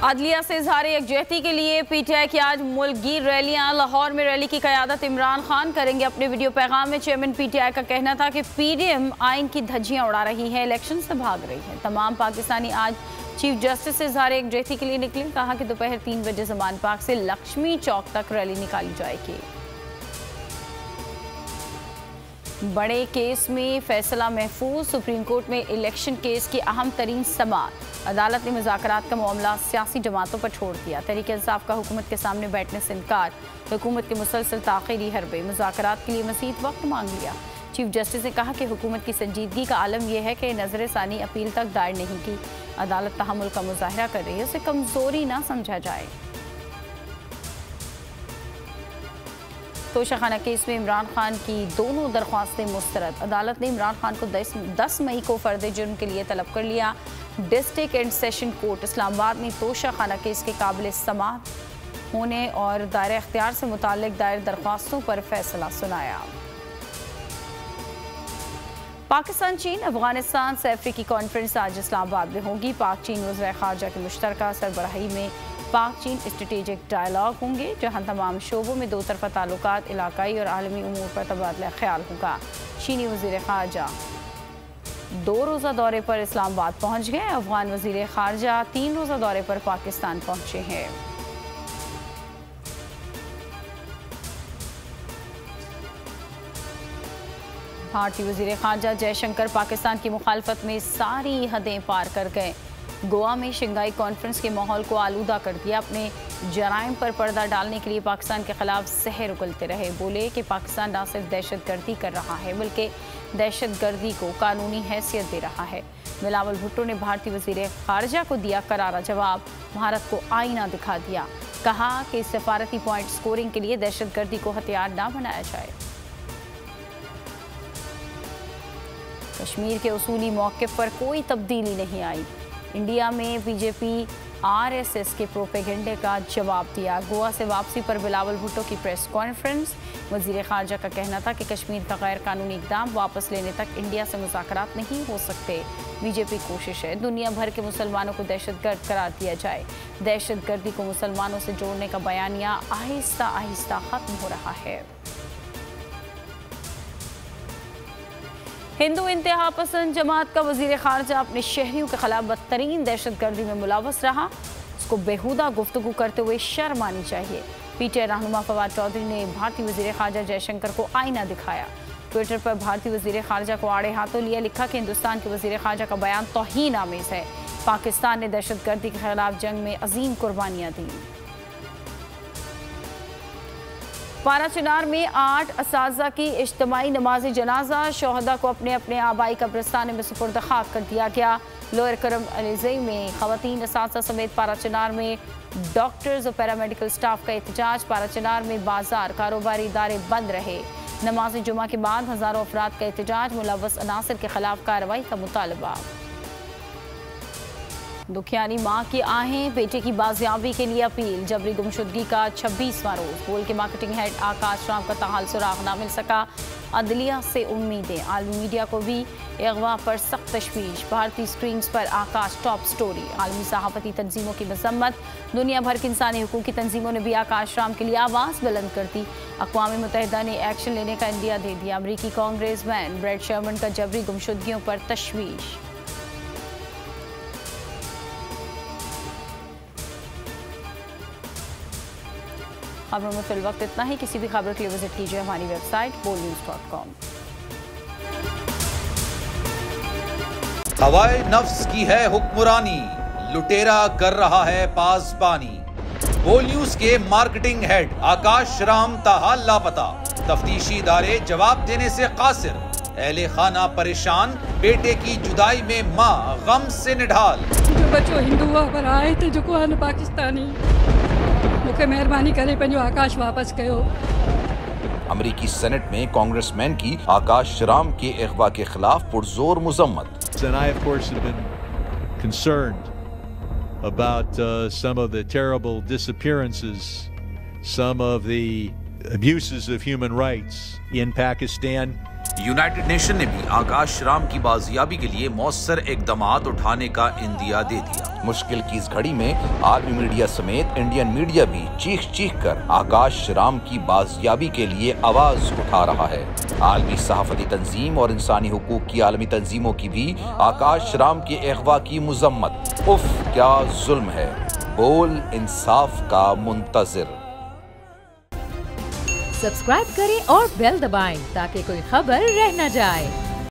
अदलिया से इजहार यकजहती के लिए पीटीआई की आज मुल्कगीर रैलियां। लाहौर में रैली की क़यादत इमरान खान करेंगे। अपने वीडियो पैगाम में चेयरमैन पीटीआई का कहना था कि पीडीएम आइन की धज्जियां उड़ा रही है, इलेक्शन से भाग रही है। तमाम पाकिस्तानी आज चीफ जस्टिस से इजहार यकजहती के लिए निकले। कहा कि दोपहर 3 बजे ज़मान पार्क से लक्ष्मी चौक तक रैली निकाली जाएगी। बड़े केस में फैसला महफूज। सुप्रीम कोर्ट में इलेक्शन केस की अहम तरीन समाअत। अदालत ने मुज़ाकरात का मामला सियासी जमातों पर छोड़ दिया। तहरीक-ए-इंसाफ का हुकूमत के सामने बैठने से इनकार। हुकूमत के मुसलसल ताख़ीरी हरबे। मुज़ाकरात के लिए मज़ीद वक्त मांग लिया। चीफ जस्टिस ने कहा कि हुकूमत की संजीदगी का आलम यह है कि नज़र सानी अपील तक दायर नहीं की। अदालत तहम्मुल का मुज़ाहरा कर रही है, उसे कमज़ोरी ना समझा जाए। तोशाखाना केस में इमरान खान की दोनों दरख्वास्तें मुस्तरद। अदालत ने इमरान खान को 10 मई को फर्द जुर्म के लिए तलब कर लिया। District and session court Islamabad ने तोशाखाना केस के काबिल समाअत होने और दायरे इख्तियार से मुताल्लिक दायर दरख्वास्तों पर फैसला सुनाया। पाकिस्तान चीन अफगानिस्तान से अफ्रीकी कॉन्फ्रेंस आज इस्लामाबाद में होगी। पाक चीन वज़ीर ख़ारजा की मुश्तरका सरबराही में पाक चीन स्ट्रेटेजिक डायलॉग होंगे, जहां तमाम शोबों में दो तरफ़ा ताल्लुकात, इलाकाई और आलमी उमूर पर तबादला ख्याल होगा। चीनी वज़ीर ख़ारजा 2 रोज़ा दौरे पर इस्लामाबाद पहुंच गए। अफगान वज़ीर ख़ारजा 3 रोज़ा दौरे पर पाकिस्तान पहुंचे हैं। भारतीय वज़ीर ख़ारजा जयशंकर पाकिस्तान की मुखालफत में सारी हदें पार कर गए। गोवा में शंघाई कॉन्फ्रेंस के माहौल को आलूदा कर दिया। अपने जराइम पर पर्दा डालने के लिए पाकिस्तान के खिलाफ जहर उगलते रहे। बोले कि पाकिस्तान न सिर्फ दहशतगर्दी कर रहा है बल्कि दहशतगर्दी को कानूनी हैसियत दे रहा है। बिलावल भुट्टो ने भारतीय वज़ीर ख़ारजा को दिया करारा जवाब। भारत को आईना दिखा दिया। कहा कि सफारती पॉइंट स्कोरिंग के लिए दहशतगर्दी को हथियार न बनाया जाए। कश्मीर के उसूली मौक़िफ़ पर कोई तब्दीली नहीं आई। इंडिया में बीजेपी आरएसएस के प्रोपेगेंडे का जवाब दिया। गोवा से वापसी पर बिलावल भुट्टो की प्रेस कॉन्फ्रेंस। वज़ीर ख़ारजा का कहना था कि कश्मीर का गैर कानूनी इक़दाम वापस लेने तक इंडिया से मुज़ाकरात नहीं हो सकते। बीजेपी कोशिश है दुनिया भर के मुसलमानों को दहशतगर्द करार दिया जाए। दहशतगर्दी को मुसलमानों से जोड़ने का बयानिया आहिस्ता आहिस्ता ख़त्म हो रहा है। हिंदू इंतहा पसंद जमात का वज़ीर ख़ारजा अपने शहरियों के खिलाफ बदतरीन दहशतगर्दी में मुलव्वस रहा। उसको बेहुदा गुफ्तगू करते हुए शर्म आनी चाहिए। पीटीआई रहनुमा फवाद चौधरी ने भारतीय वज़ीर ख़ारजा जयशंकर को आईना दिखाया। ट्विटर पर भारतीय वज़ीर ख़ारजा को आड़े हाथों लिया। लिखा कि हिंदुस्तान के वज़ीर ख़ारजा का बयान तौहीन आमेज़ है। पाकिस्तान ने दहशतगर्दी के खिलाफ जंग में अजीम कुर्बानियाँ दी। पाराचनार में 8 असातिज़ा की इज्तिमाई नमाज जनाजा। शोहदा को अपने अपने आबाई कब्रिस्तान में सुपुर्द खाक कर दिया गया। लोअर करम अलीज़ई में ख़वातीन असातिज़ा समेत पाराचनार में डॉक्टर्स और पैरामेडिकल स्टाफ का एहतजाज। पाराचनार में बाजार कारोबारी इदारे बंद रहे। नमाज जुमा के बाद हज़ारों अफराद का एहतजाज। मुलव्वस अनासर के खिलाफ कार्रवाई का मुतालबा। दुखियानी माँ की आहें, बेटे की बाजियाबी के लिए अपील। जबरी गुमशुदगी का 26वां रोज। बोल के मार्केटिंग हेड आकाश राम का ताहाल सुराग ना मिल सका। अदलिया से उम्मीदें। आलमी मीडिया को भी अगवा पर सख्त तशवीश। भारतीय स्क्रीन्स पर आकाश टॉप स्टोरी। आलमी सहाफ़ती तंजीमों की मजम्मत। दुनिया भर की इंसानी हुकूक की तंजीमों ने भी आकाश राम के लिए आवाज़ बुलंद कर दी। अक़वाम मुत्तहिदा ने एक्शन लेने का इंदिया दे दिया। अमरीकी कांग्रेस मैन ब्रेड शर्मन का जबरी गुमशुदगियों पर तशवीश। खबरों में फिल वक्त इतना ही। किसी भी खबर के लिए विजिट कीजिए हमारी वेबसाइट bolnews.com। हवाए नफ्स की है हुक्मरानी, लुटेरा कर रहा है पासबानी। बोल न्यूज के मार्केटिंग हेड आकाश राम ताहाल लापता। तफ्तीशी इदारे जवाब देने से कासिर। अहले खाना परेशान। बेटे की जुदाई में माँ गम से निढाल। जो बच्चों हिंदू पर आए थे जो को पाकिस्तानी मुझे मेहरबानी करे पंहिंजो आकाश वापस कयो। अमरीकी सेनेट में कांग्रेसमैन की आकाश राम के अगवा के खिलाफ पुरजोर मुजम्मत। And I, of course, have been concerned about some of the terrible disappearances, some of the abuses of human rights in Pakistan. United nation ने भी आकाश राम की बाजियाबी के लिए मौसर इकदामात उठाने का इंदिया दे दिया। मुश्किल की इस घड़ी में आर्मी मीडिया समेत इंडियन मीडिया भी चीख चीख कर आकाश राम की बाजियाबी के लिए आवाज उठा रहा है। आलमी सहाफती तंजीम और इंसानी हुकूक की आलमी तंजीमों की भी आकाश राम के अगवा की मुजम्मत। उफ क्या जुल्म है, बोल इंसाफ का मुंतजिर। सब्सक्राइब करें और बेल दबाएं ताकि कोई खबर रह न जाए।